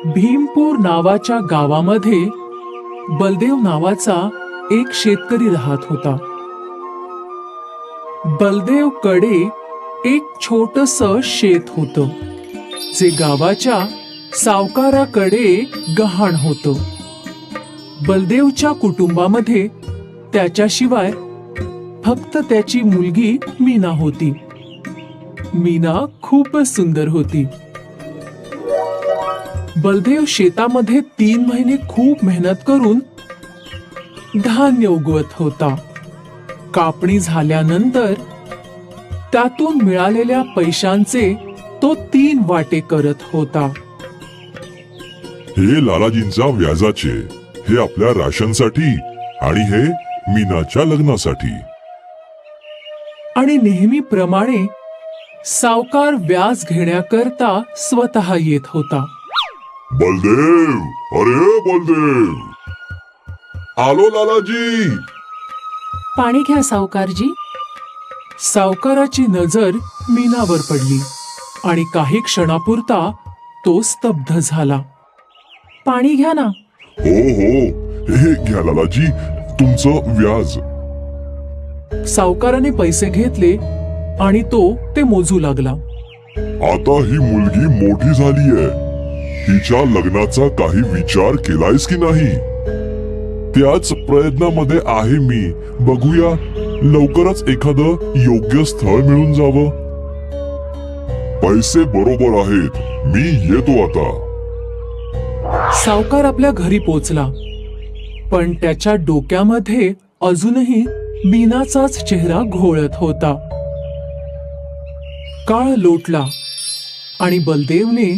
भीमपूर नावाच्या गावामध्ये बलदेव नावाचा एक शेतकरी राहत होता. बलदेव कडे एक छोटस शेत होतं, जे गावाच्या सावकाराकडे गहाण होतं. बलदेवच्या कुटुंबामध्ये त्याच्याशिवाय फक्त त्याची मुलगी मीना होती. मीना खूपच सुंदर होती. बलदेव शेतामध्ये 3 महिने खूप मेहनत करून धान्य उगवत होता. कापणी झाल्यानंतर त्यातून मिळालेल्या पैशांचे तो 3 वाटे करत होता. हे लालाजींच्या व्याजाचे, हे आपल्या राशनसाठी आणि हे मीनाच्या लग्नासाठी. आणि नेहमीप्रमाणे सावकार व्याज घेण्याकरता स्वतः येत होता. बलदेव, अरे बलदेव, आलो लालाजी. पाणी घ्या सावकारजी. सावकाराची नजर मीनावर पडली आणि काही क्षणापुरता तो स्तब्ध झाला. पाणी घ्या ना. हो हो, हे घ्या लालाजी, तुमचं व्याज. सावकाराने पैसे घेतले आणि तो ते मोजू लागला. आता ही मुलगी मोठी झालीये, हिच्या लग्नाचा काही विचार केलायस की नाही? त्याच प्रयत्नामध्ये आहे मी. बघूया, लवकरच एखादं योग्य स्थळ मिळून जावं. पैसे बरोबर आहेत, मी येतो आता. सावकार आपल्या घरी पोचला, पण त्याच्या डोक्यामध्ये अजूनही मीनाचाच चेहरा घोळत होता. काळ लोटला आणि बलदेवने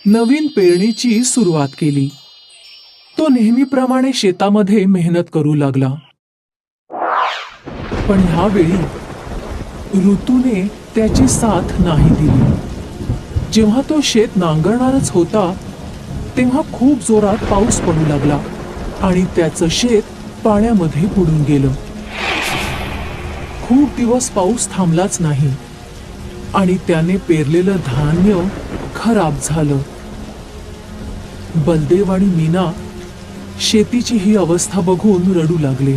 नवीन पेरणीची सुरुवात केली. तो नेहमीप्रमाणे शेतामध्ये मेहनत करू लागला. पण ह्यावेळी ऋतूने त्याची साथ नाही दिली. जेव्हा तो शेत नांगरणारच होता, तेव्हा खूप जोरात पाऊस पडू लागला आणि त्याचं शेत पाण्यामध्ये बुडून गेलं. खूप दिवस पाऊस थांबलाच नाही आणि त्याने पेरलेलं धान्य खराब झालं. बलदेव आणि मीना शेतीची ही अवस्था बघून रडू लागले.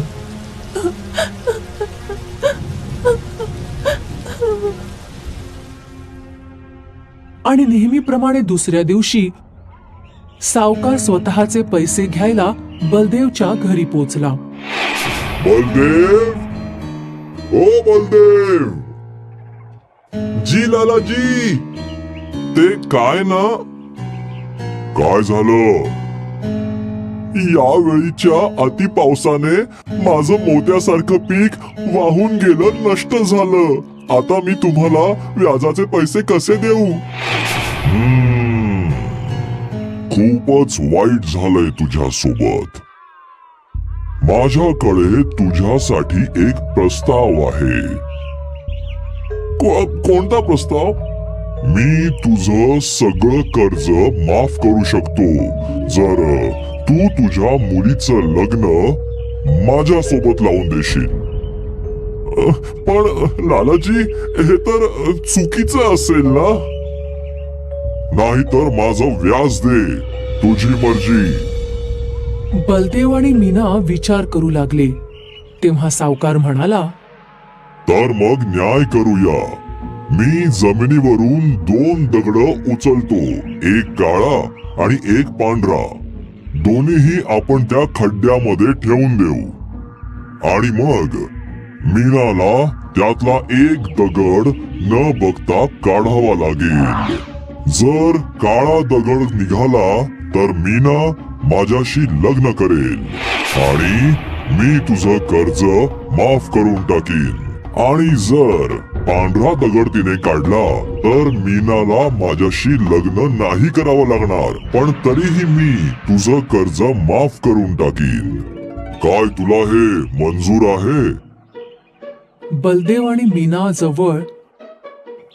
आणि नेहमीप्रमाणे दुसऱ्या दिवशी सावकार स्वतःचे पैसे घ्यायला बलदेवच्या घरी पोचला. बलदेव, ओ बलदेव, जी लालाजी, ते काय ना? काय झालं? यावेळीच्या अति पावसाने माझं मोत्यासारखं पीक वाहून गेलं, नष्ट झालं. आता मी तुम्हाला व्याजाचे पैसे कसे देऊ? खूपच वाईट झालंय तुझ्या सोबत. माझ्याकडे तुझ्यासाठी एक प्रस्ताव आहे. कोणता प्रस्ताव? मी तुझं सगळं कर्ज माफ करू शकतो, जर तू तुझ्या मुलीचं लग्न माझ्या सोबत लावून देशील. पण लालाजी, हे तर चुकीचं असेल ना? नाहीतर माझं व्याज दे, तुझी मर्जी. बलदेव आणि मीना विचार करू लागले. तेव्हा सावकार म्हणाला, तर मग न्याय करूया. मी जमिनीवरून 2 दगड उचलतो, एक काळा आणि एक पांढरा. दोन्हीही आपण त्या खड्ड्यामध्ये ठेवून देऊ आणि मग मीनाला त्यातला एक दगड न बघता काढावा लागेल. जर काळा दगड निघाला तर मीना माझ्याशी लग्न करेल आणि मी तुझं कर्ज माफ करून टाकीन. आणि जर पांढरा दगड तिने काढला तर मीनाला माझ्याशी लग्न नाही करावं लागणार, पण तरीही मी तुझं कर्ज माफ करून टाकीन. काय तुला हे मंजूर आहे? बलदेव आणि मीना जवळ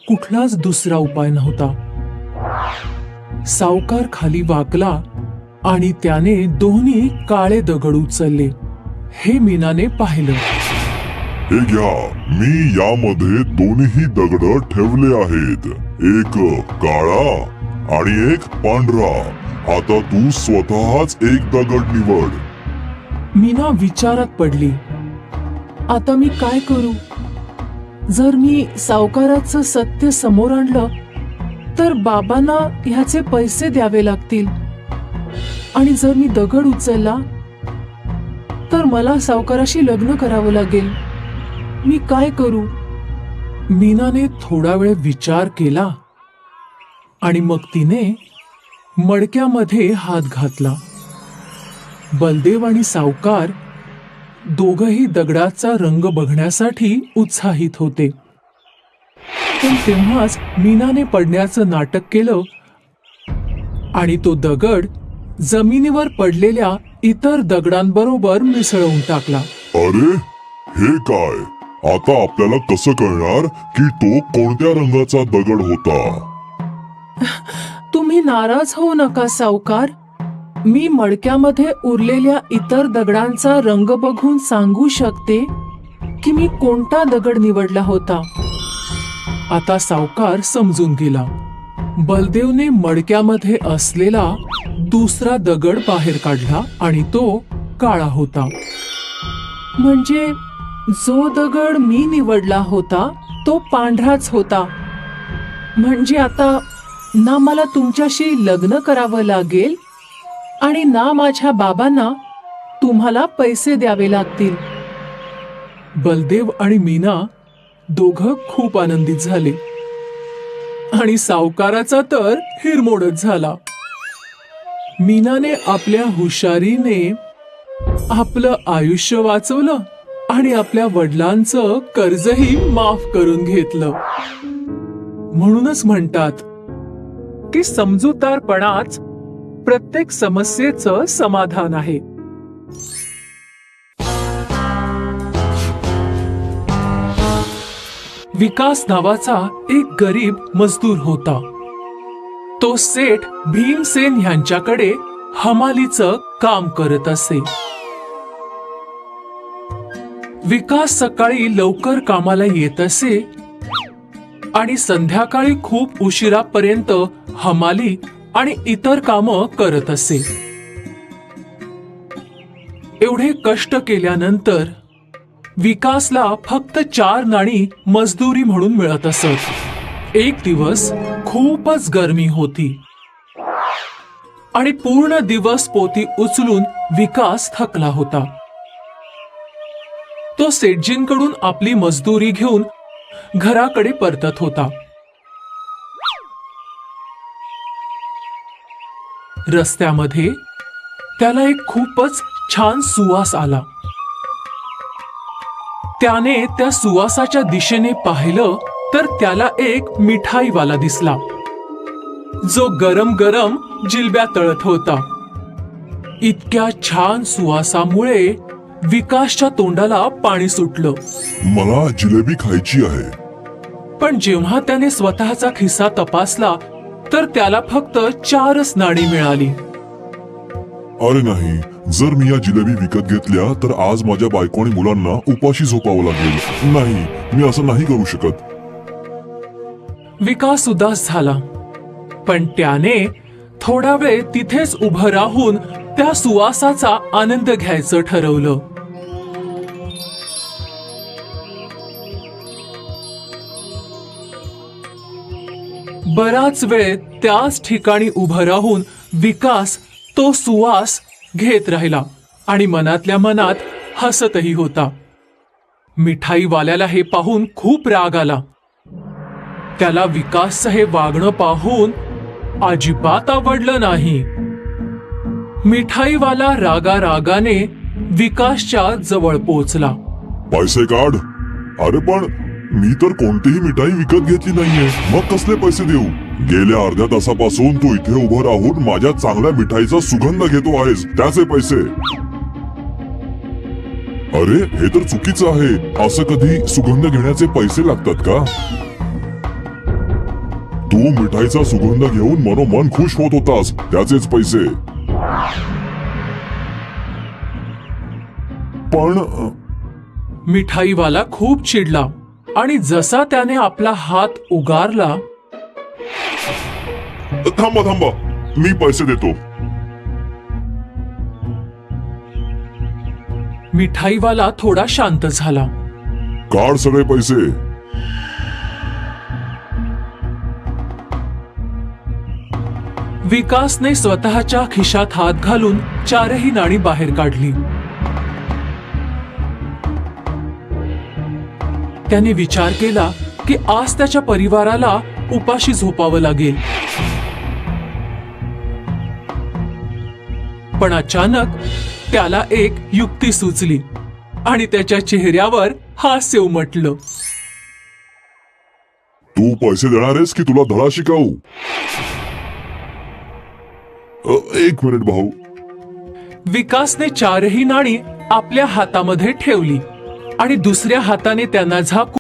कुठलाच दुसरा उपाय नव्हता. सावकार खाली वाकला आणि त्याने दोन्ही काळे दगड उचलले. हे मीनाने पाहिलं. हे घ्या, मी यामध्ये दोन्ही दगड ठेवले आहेत, एक काळा आणि एक पांढरा. आता तू स्वतःच एक दगड निवड. मीना विचारात पडली. आता मी काय करू? जर मी सावकाराचं सत्य समोर आणलं तर बाबांना ह्याचे पैसे द्यावे लागतील, आणि जर मी दगड उचलला तर मला सावकाराशी लग्न करावं लागेल. मी काय करू? मीनाने थोडा वेळ विचार केला आणि मग तिने मडक्यामध्ये हात घातला. बलदेव आणि सावकार दोघही दगडाचा रंग बघण्यासाठी उत्साहित होते. पण तेव्हाच मीनाने पडण्याचं नाटक केलं आणि तो दगड जमिनीवर पडलेल्या इतर दगडांबरोबर मिसळून टाकला. अरे, हे काय? आता आपल्याला कसं कळणार की तो कोणत्या रंगाचा दगड होता? तुम्ही नाराज होऊ नका सावकार. मी मडक्यामध्ये उरलेल्या इतर दगडांचा रंग बघून सांगू शकते की मी कोणता दगड निवडला होता. आता सावकार समजून गेला. बलदेवने मडक्यामध्ये असलेला दुसरा दगड बाहेर काढला आणि तो काळा होता. म्हणजे जो दगड मी निवडला होता तो पांढराच होता. म्हणजे आता ना मला तुमच्याशी लग्न करावं लागेल आणि ना माझ्या बाबांना तुम्हाला पैसे द्यावे लागतील. बलदेव आणि मीना दोघं खूप आनंदित झाले आणि सावकाराचा तर हिरमोडच झाला. मीनाने आपल्या हुशारीने आपलं आयुष्य वाचवलं आणि आपल्या वडिलांचं कर्जही माफ करून घेतलं. म्हणूनच म्हणतात की समजूतदारपणाच प्रत्येक समस्येचं समाधान आहे. विकास नावाचा एक गरीब मजदूर होता. तो सेठ भीमसेन यांच्याकडे हमालीचं काम करत असे. विकास सकाळी लवकर कामाला येत असे आणि संध्याकाळी खूप उशिरापर्यंत हमाली आणि इतर कामं करत असे. एवढे कष्ट केल्यानंतर विकासला फक्त 4 नाणी मजदुरी म्हणून मिळत असत. एक दिवस खूपच गरमी होती आणि पूर्ण दिवस पोती उचलून विकास थकला होता. तो सेठजींकडून आपली मजदुरी घेऊन घराकडे परतत होता. रस्त्यामध्ये त्याला एक खूपच छान सुवास आला. त्याने त्या सुवासाच्या दिशेने पाहिलं तर त्याला एक मिठाईवाला दिसला, जो गरम गरम जिलब्या तळत होता. इतक्या छान सुवासामुळे विकासच्या तोंडाला पाणी सुटलं. मला जिलेबी खायची आहे. पण जेव्हा त्याने स्वतःचा खिसा तपासला तर त्याला फक्त 4च नाणी मिळाली. अरे नाही, जर मी या जिलेबी विकत घेतल्या तर आज माझ्या बायको आणि मुलांना उपाशी झोपावं लागेल. नाही, मी असं नाही करू शकत. विकास उदास झाला, पण त्याने थोडा वेळ तिथेच उभं राहून त्या सुवासाचा आनंद घ्यायचं ठरवलं. बराच वेळ त्याच ठिकाणी उभं राहून विकास तो सुवास घेत राहिला आणि मनातल्या मनात हसतही होता. मिठाईवाल्याला हे पाहून खूप राग आला. त्याला विकासचं हे वागणं पाहून अजिबात आवडलं नाही. मिठाईवाला रागारागाने विकासच्या जवळ पोहोचला. पैसे काढ. अरे पण मी तर कोणतीही मिठाई विकत घेतली नाहीये, मग कसले पैसे देऊ? गेल्या अर्ध्या तासापासून तू इथे उभं राहून माझ्या चांगल्या मिठाईचा सुगंध घेतो आहेस, त्याचे पैसे. अरे हे तर चुकीचं आहे. असं कधी सुगंध घेण्याचे पैसे लागतात का? तू मिठाईचा सुगंध घेऊन मनोमन खुश होत होतास, त्याचेच पैसे. पण मिठाईवाला खूप चिडला आणि जसा त्याने आपला हात उगारला थांबा थांबा, मी पैसे देतो. मिठाईवाला थोडा शांत झाला. काढ सगळे पैसे. विकासने स्वतःच्या खिशात हात घालून 4ही नाणी बाहेर काढली. त्याने विचार केला की आज त्याच्या परिवाराला उपाशी झोपावं लागेल. पण अचानक त्याला एक युक्ती सुचली आणि त्याच्या चेहऱ्यावर हास्य उमटलं. तू पैसे देणार आहेस की तुला धडा शिकावू? एक मिनिट भाऊ. विकासने 4ही नाणी आपल्या हातामध्ये ठेवली आणि दुसऱ्या हाताने त्यांना झाकून